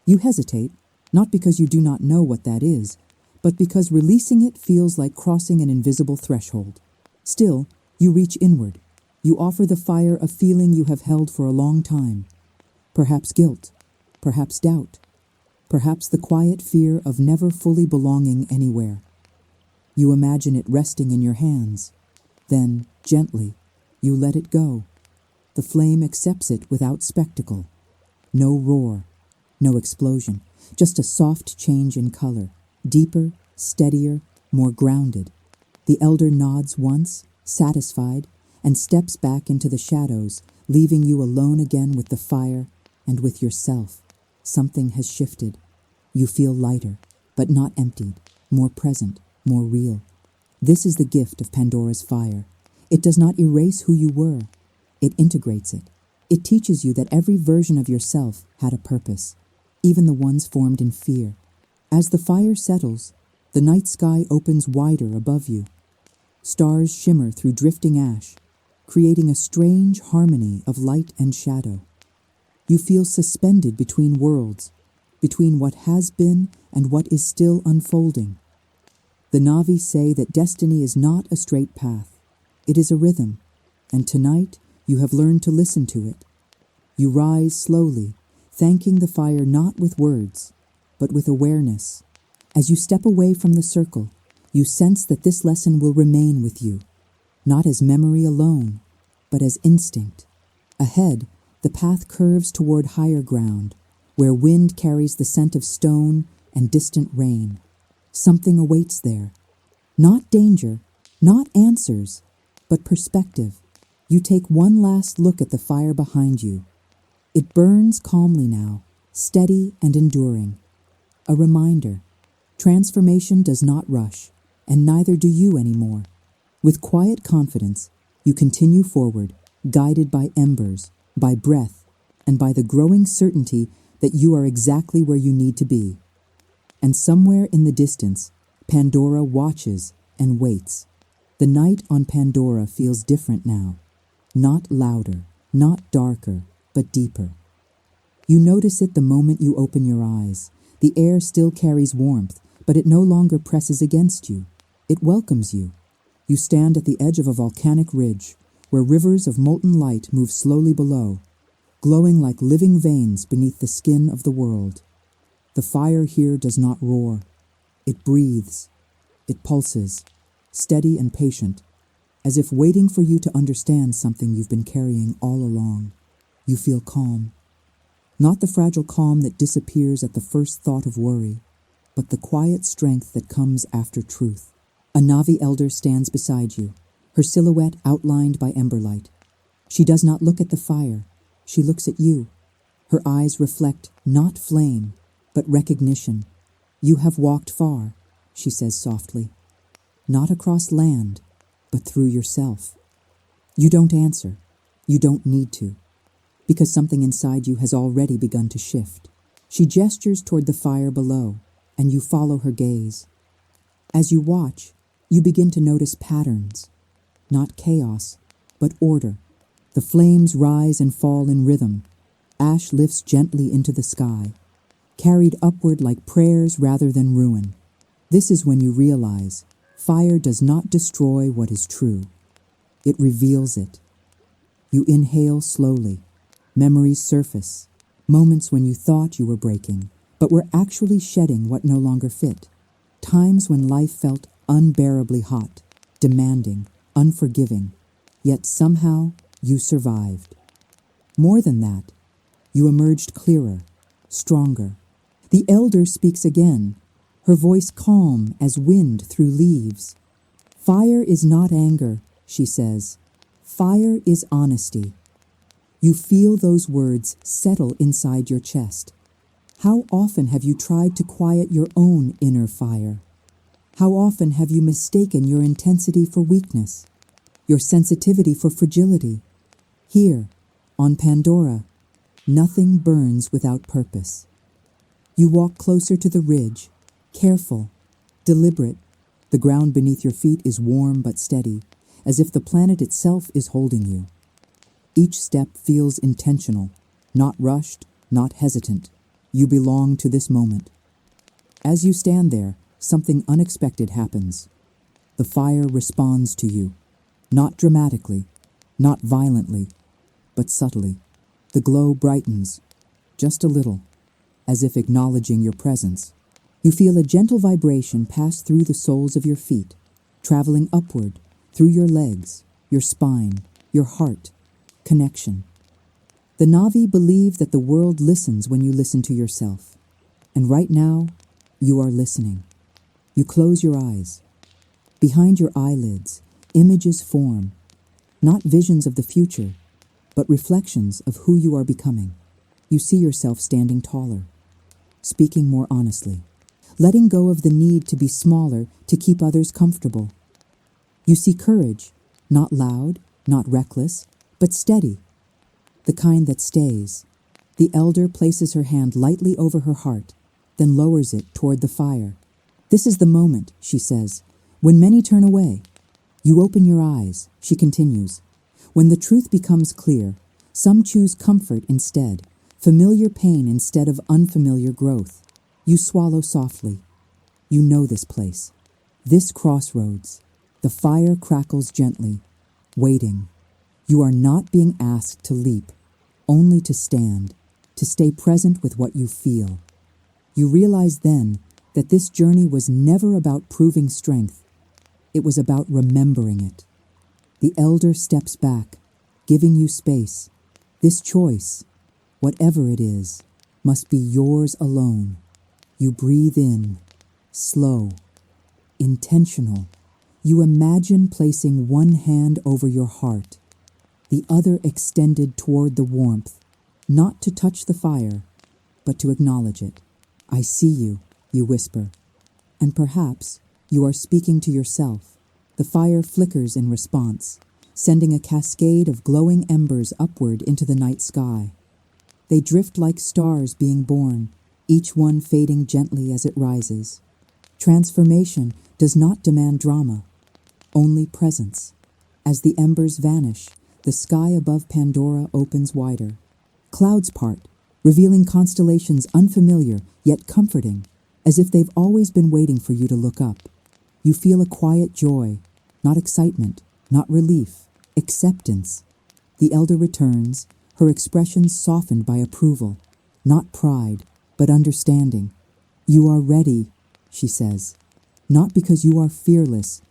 You hesitate, not because you do not know what that is, but because releasing it feels like crossing an invisible threshold. Still, you reach inward. You offer the fire a feeling you have held for a long time. Perhaps guilt, perhaps doubt, perhaps the quiet fear of never fully belonging anywhere. You imagine it resting in your hands. Then, gently, you let it go. The flame accepts it without spectacle. No roar, no explosion, just a soft change in color, deeper, steadier, more grounded. The elder nods once, satisfied, and steps back into the shadows, leaving you alone again with the fire and with yourself. Something has shifted. You feel lighter, but not emptied, more present, more real. This is the gift of Pandora's fire. It does not erase who you were. It integrates it. It teaches you that every version of yourself had a purpose, even the ones formed in fear. As the fire settles, the night sky opens wider above you. Stars shimmer through drifting ash, creating a strange harmony of light and shadow. You feel suspended between worlds, between what has been and what is still unfolding. The Navi say that destiny is not a straight path. It is a rhythm, and tonight you have learned to listen to it. You rise slowly, thanking the fire not with words, but with awareness. As you step away from the circle, you sense that this lesson will remain with you, not as memory alone, but as instinct. Ahead, the path curves toward higher ground, where wind carries the scent of stone and distant rain. Something awaits there. Not danger, not answers, but perspective. You take one last look at the fire behind you. It burns calmly now, steady and enduring. A reminder. Transformation does not rush, and neither do you anymore. With quiet confidence, you continue forward, guided by embers, by breath, and by the growing certainty that you are exactly where you need to be. And somewhere in the distance, Pandora watches and waits. The night on Pandora feels different now. Not louder, not darker, but deeper. You notice it the moment you open your eyes. The air still carries warmth, but it no longer presses against you. It welcomes you. You stand at the edge of a volcanic ridge, where rivers of molten light move slowly below, glowing like living veins beneath the skin of the world. The fire here does not roar. It breathes. It pulses, steady and patient, as if waiting for you to understand something you've been carrying all along. You feel calm. Not the fragile calm that disappears at the first thought of worry, but the quiet strength that comes after truth. A Navi elder stands beside you, her silhouette outlined by emberlight. She does not look at the fire. She looks at you. Her eyes reflect not flame, but recognition. You have walked far, she says softly. Not across land, but through yourself. You don't answer. You don't need to, because something inside you has already begun to shift. She gestures toward the fire below, and you follow her gaze. As you watch, you begin to notice patterns. Not chaos, but order. The flames rise and fall in rhythm. Ash lifts gently into the sky, carried upward like prayers rather than ruin. This is when you realize fire does not destroy what is true. It reveals it. You inhale slowly. Memories surface. Moments when you thought you were breaking, but were actually shedding what no longer fit. Times when life felt unbearably hot, demanding, unforgiving, yet somehow you survived. More than that, you emerged clearer, stronger. The elder speaks again, her voice calm as wind through leaves. Fire is not anger, she says. Fire is honesty. You feel those words settle inside your chest. How often have you tried to quiet your own inner fire? How often have you mistaken your intensity for weakness, your sensitivity for fragility? Here, on Pandora, nothing burns without purpose. You walk closer to the ridge, careful, deliberate. The ground beneath your feet is warm but steady, as if the planet itself is holding you. Each step feels intentional, not rushed, not hesitant. You belong to this moment. As you stand there, something unexpected happens. The fire responds to you, not dramatically, not violently, but subtly. The glow brightens, just a little, as if acknowledging your presence. You feel a gentle vibration pass through the soles of your feet, traveling upward, through your legs, your spine, your heart. Connection. The Navi believe that the world listens when you listen to yourself. And right now, you are listening. You close your eyes. Behind your eyelids, images form, not visions of the future, but reflections of who you are becoming. You see yourself standing taller, speaking more honestly, letting go of the need to be smaller to keep others comfortable. You see courage, not loud, not reckless, but steady, the kind that stays. The elder places her hand lightly over her heart, then lowers it toward the fire. This is the moment, she says, when many turn away. You open your eyes, she continues. When the truth becomes clear, some choose comfort instead, familiar pain instead of unfamiliar growth. You swallow softly. You know this place, this crossroads. The fire crackles gently, waiting. You are not being asked to leap, only to stand, to stay present with what you feel. You realize then that this journey was never about proving strength. It was about remembering it. The elder steps back, giving you space. This choice, whatever it is, must be yours alone. You breathe in, slow, intentional. You imagine placing one hand over your heart, the other extended toward the warmth, not to touch the fire, but to acknowledge it. I see you, you whisper, and perhaps you are speaking to yourself. The fire flickers in response, sending a cascade of glowing embers upward into the night sky. They drift like stars being born, each one fading gently as it rises. Transformation does not demand drama, only presence. As the embers vanish, the sky above Pandora opens wider. Clouds part, revealing constellations unfamiliar yet comforting, as if they've always been waiting for you to look up. You feel a quiet joy, not excitement, not relief, acceptance. The elder returns, her expression softened by approval, not pride, but understanding. You are ready, she says, not because you are fearless,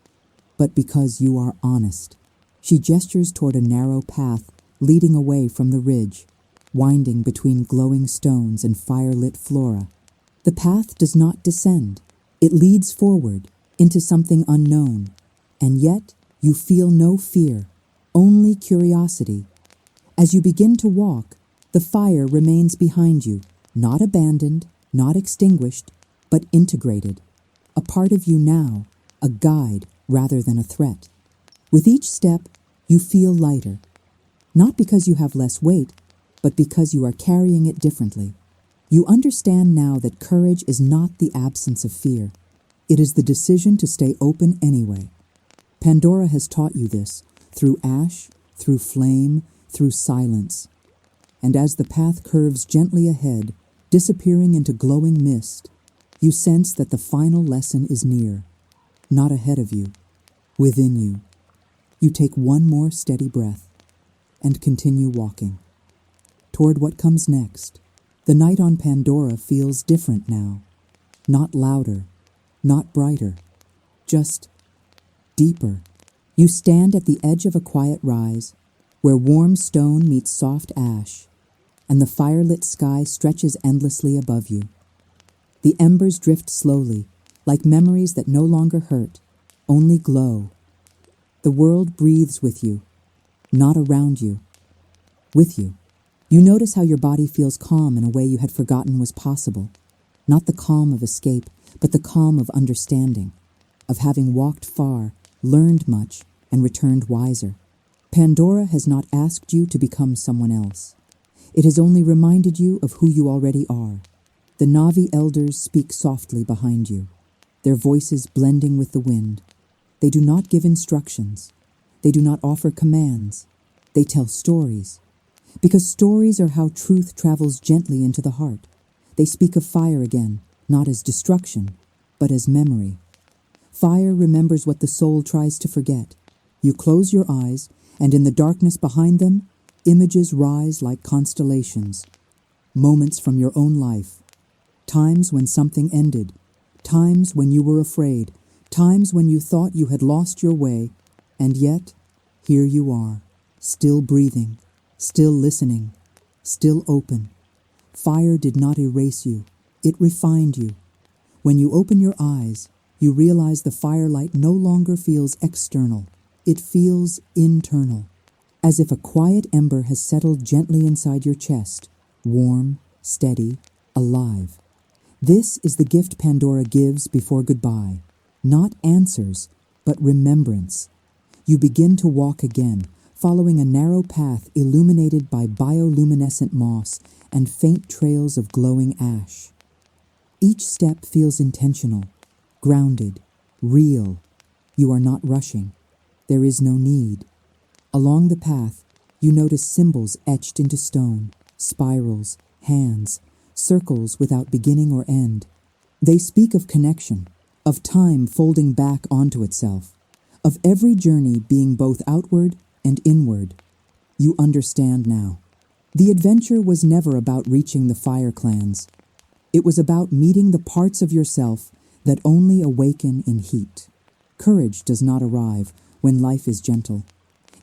but because you are honest. She gestures toward a narrow path leading away from the ridge, winding between glowing stones and fire-lit flora. The path does not descend. It leads forward into something unknown, and yet you feel no fear, only curiosity. As you begin to walk, the fire remains behind you, not abandoned, not extinguished, but integrated. A part of you now, a guide rather than a threat. With each step, you feel lighter, not because you have less weight, but because you are carrying it differently. You understand now that courage is not the absence of fear. It is the decision to stay open anyway. Pandora has taught you this, through ash, through flame, through silence. And as the path curves gently ahead, disappearing into glowing mist, you sense that the final lesson is near, not ahead of you, within you. You take one more steady breath and continue walking toward what comes next. The night on Pandora feels different now, not louder, not brighter, just deeper. You stand at the edge of a quiet rise where warm stone meets soft ash, and the firelit sky stretches endlessly above you. The embers drift slowly, like memories that no longer hurt, only glow. The world breathes with you, not around you, with you. You notice how your body feels calm in a way you had forgotten was possible. Not the calm of escape, but the calm of understanding, of having walked far, learned much, and returned wiser. Pandora has not asked you to become someone else. It has only reminded you of who you already are. The Navi elders speak softly behind you, their voices blending with the wind. They do not give instructions. They do not offer commands. They tell stories. Because stories are how truth travels gently into the heart. They speak of fire again, not as destruction, but as memory. Fire remembers what the soul tries to forget. You close your eyes, and in the darkness behind them, images rise like constellations, moments from your own life, times when something ended, times when you were afraid, times when you thought you had lost your way, and yet, here you are, still breathing, still listening, still open. Fire did not erase you, it refined you. When you open your eyes, you realize the firelight no longer feels external, it feels internal, as if a quiet ember has settled gently inside your chest, warm, steady, alive. This is the gift Pandora gives before goodbye. Not answers, but remembrance. You begin to walk again, following a narrow path illuminated by bioluminescent moss and faint trails of glowing ash. Each step feels intentional, grounded, real. You are not rushing. There is no need. Along the path, you notice symbols etched into stone, spirals, hands, circles without beginning or end. They speak of connection, of time folding back onto itself, of every journey being both outward and inward. You understand now. The adventure was never about reaching the fire clans. It was about meeting the parts of yourself that only awaken in heat. Courage does not arrive when life is gentle.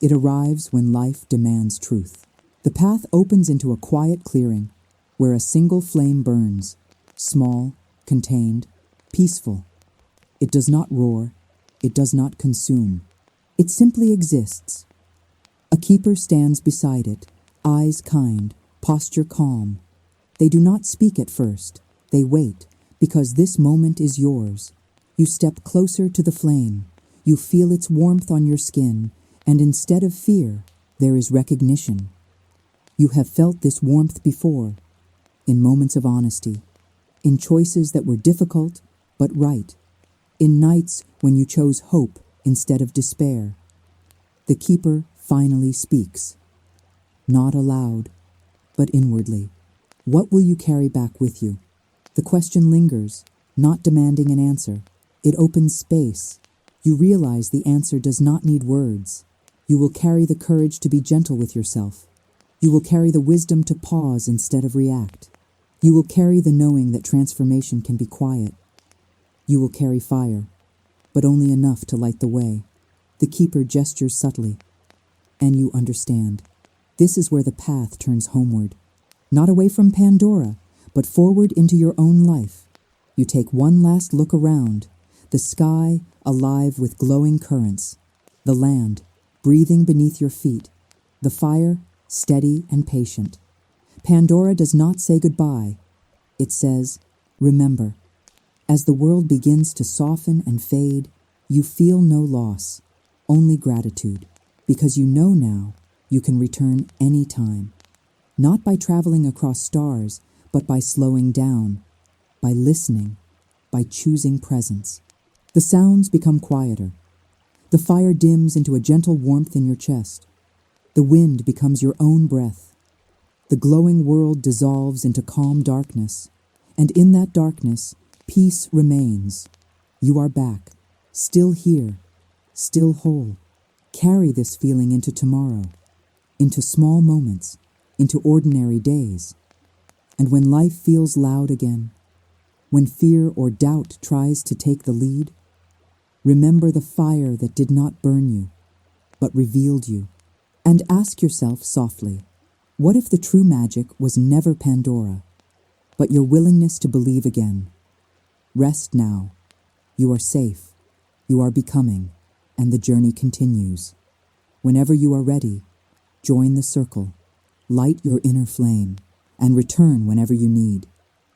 It arrives when life demands truth. The path opens into a quiet clearing where a single flame burns, small, contained, peaceful. It does not roar. It does not consume. It simply exists. A keeper stands beside it, eyes kind, posture calm. They do not speak at first. They wait, because this moment is yours. You step closer to the flame. You feel its warmth on your skin, and instead of fear, there is recognition. You have felt this warmth before, in moments of honesty, in choices that were difficult but right, in nights when you chose hope instead of despair. The keeper finally speaks, not aloud, but inwardly. What will you carry back with you? The question lingers, not demanding an answer. It opens space. You realize the answer does not need words. You will carry the courage to be gentle with yourself. You will carry the wisdom to pause instead of react. You will carry the knowing that transformation can be quiet. You will carry fire, but only enough to light the way. The keeper gestures subtly, and you understand. This is where the path turns homeward. Not away from Pandora, but forward into your own life. You take one last look around, the sky alive with glowing currents, the land breathing beneath your feet, the fire steady and patient. Pandora does not say goodbye. It says, remember. As the world begins to soften and fade, you feel no loss, only gratitude, because you know now you can return any time. Not by traveling across stars, but by slowing down, by listening, by choosing presence. The sounds become quieter. The fire dims into a gentle warmth in your chest. The wind becomes your own breath. The glowing world dissolves into calm darkness, and in that darkness, peace remains. You are back, still here, still whole. Carry this feeling into tomorrow, into small moments, into ordinary days. And when life feels loud again, when fear or doubt tries to take the lead, remember the fire that did not burn you, but revealed you. And ask yourself softly, what if the true magic was never Pandora, but your willingness to believe again? Rest now. You are safe. You are becoming, and the journey continues. Whenever you are ready, join the circle, light your inner flame, and return whenever you need.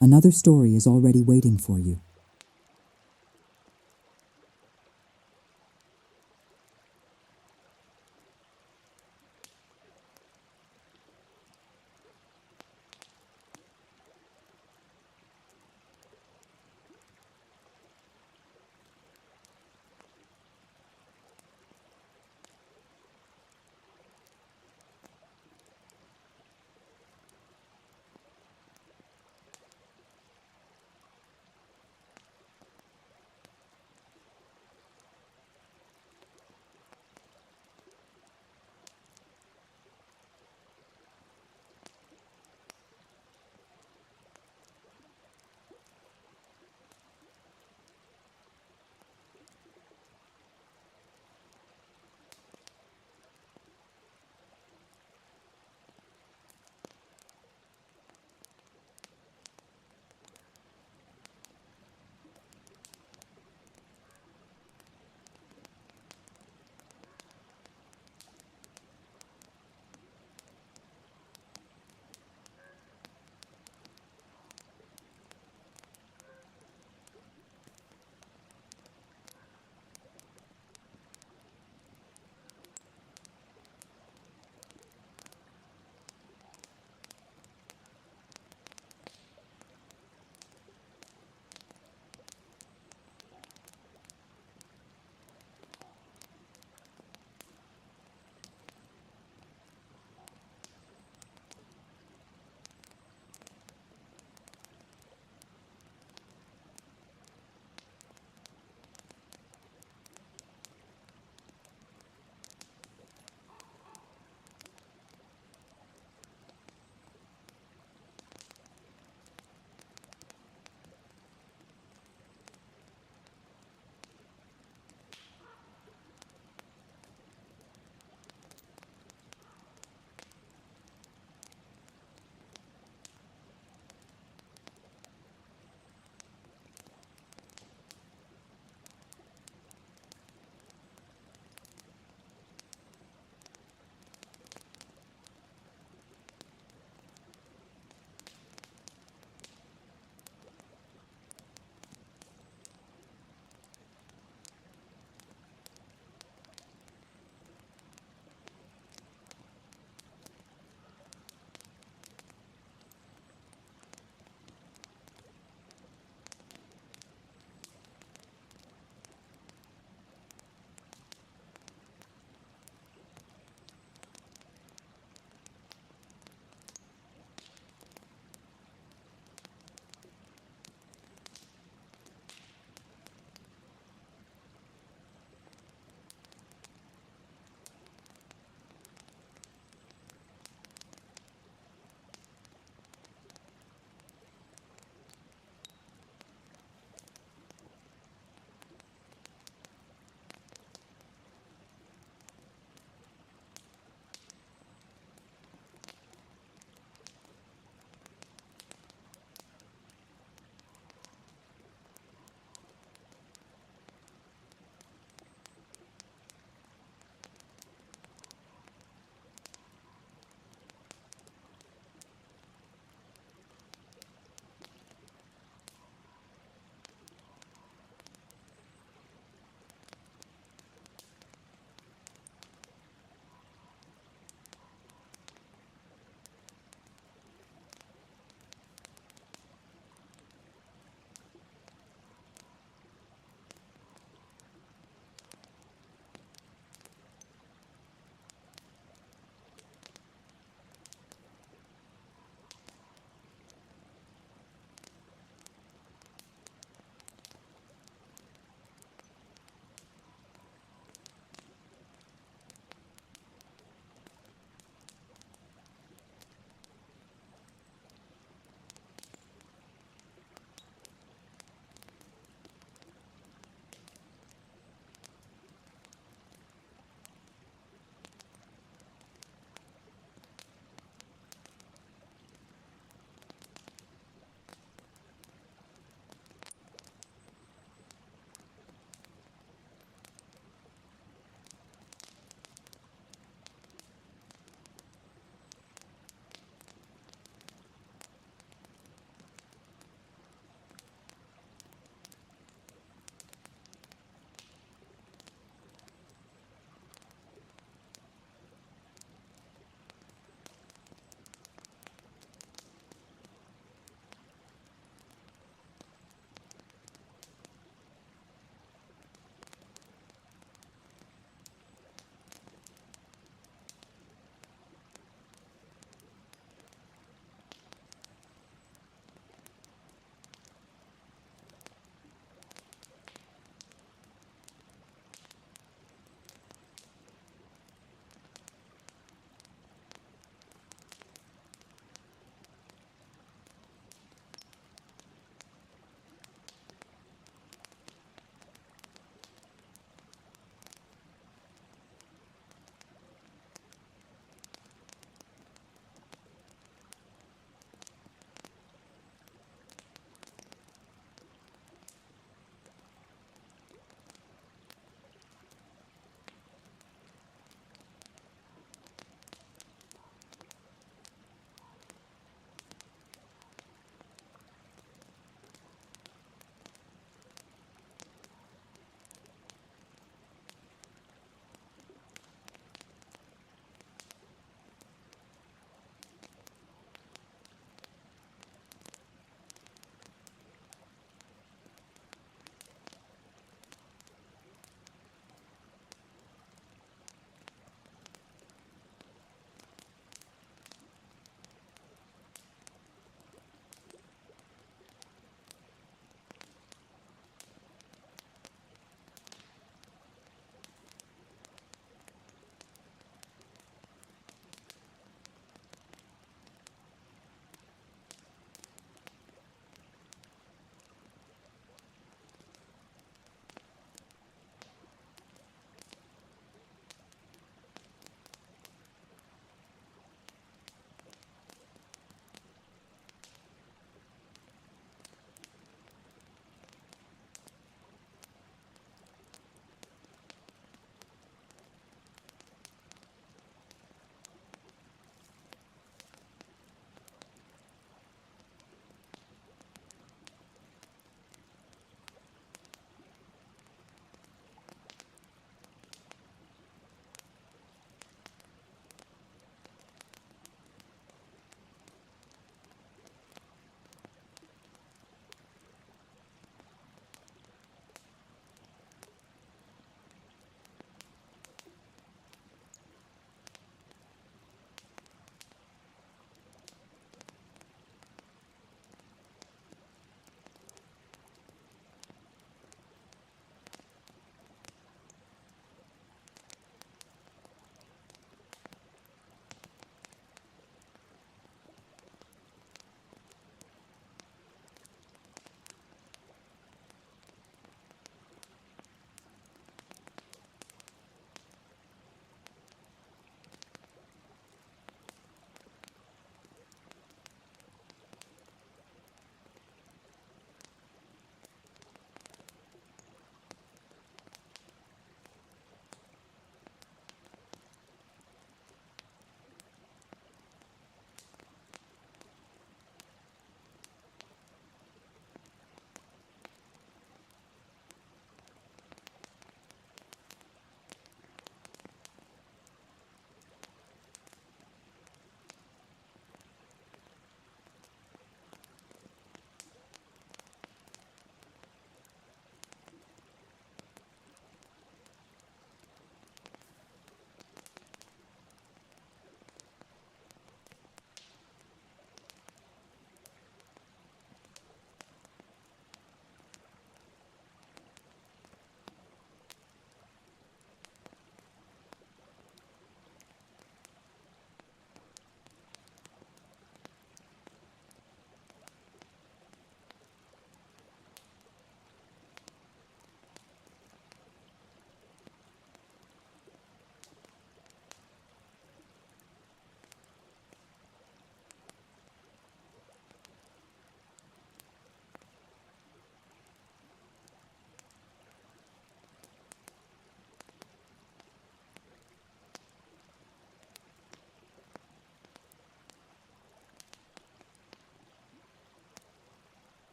Another story is already waiting for you.